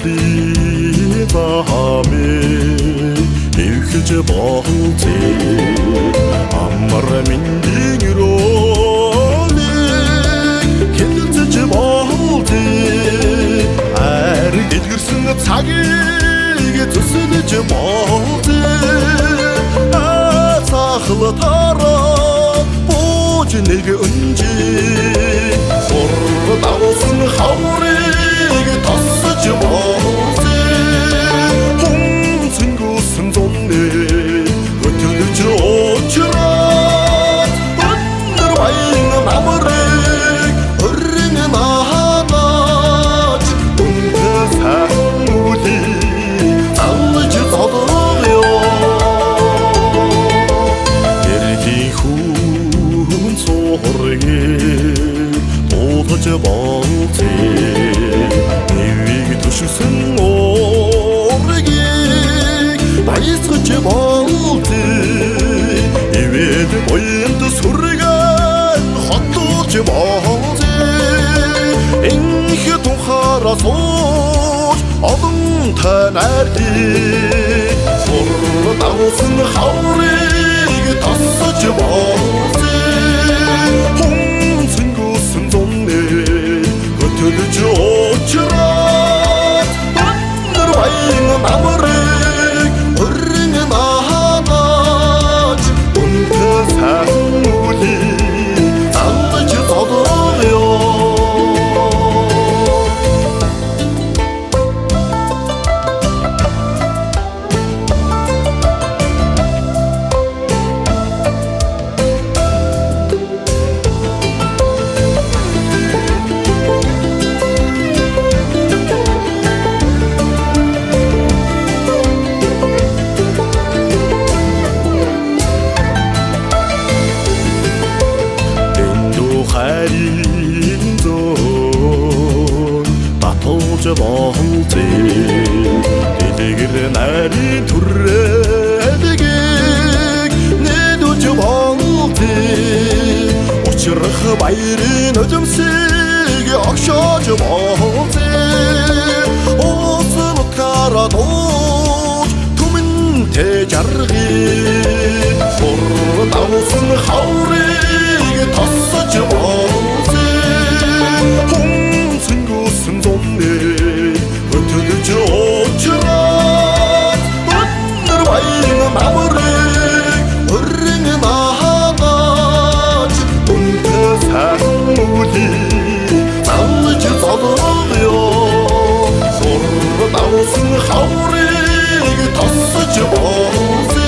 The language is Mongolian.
Өвлийн баамыг эвхэж болтыг амар миндийн өрөөлийг хилэлцэж болтыг хайр дэлгэрсэн цагийг төсөлж болтыг цахлатараа бууж нэг өнжиг ур давсан хаврыг тасаж болтыг хүнцэнгүүсэн зуныг хөтөлж очраад өнөр баян намрыг өрн наадаж үнтэй сайн үлийг залж зодгоё эргийн хүн цоргийг дуудаж болтыг нэвийг төшсөн уургийг баясгаж болтыг ивэд буянд сүргэн хотдуулж болтыг энх тухаараа сууж олон танардыг сур давсан хаврыг тасаж болтыг хүнцэнгүүсэн зуныг хөтөлж очраад өнөр баян намрыг өрн наадаж үнтэй сайн үлийг залж зодгоё харин зон татуулж болтыг дэлгэр нарийн түрээдгийг нэдүүлж болтыг учрах баярын өдөмсийг огшоож болтыг уусан утгаараа дууж түмэнтэй жаргыг сур давсан хаврыг тасаж болтыг хүнцэнгүүсэн зуныг хөтөлж очраад өнөр баян намрыг өрн наадаж үнтэй сайн үлийг залж зодгоё сур давсан хаврыг тасаж болтыг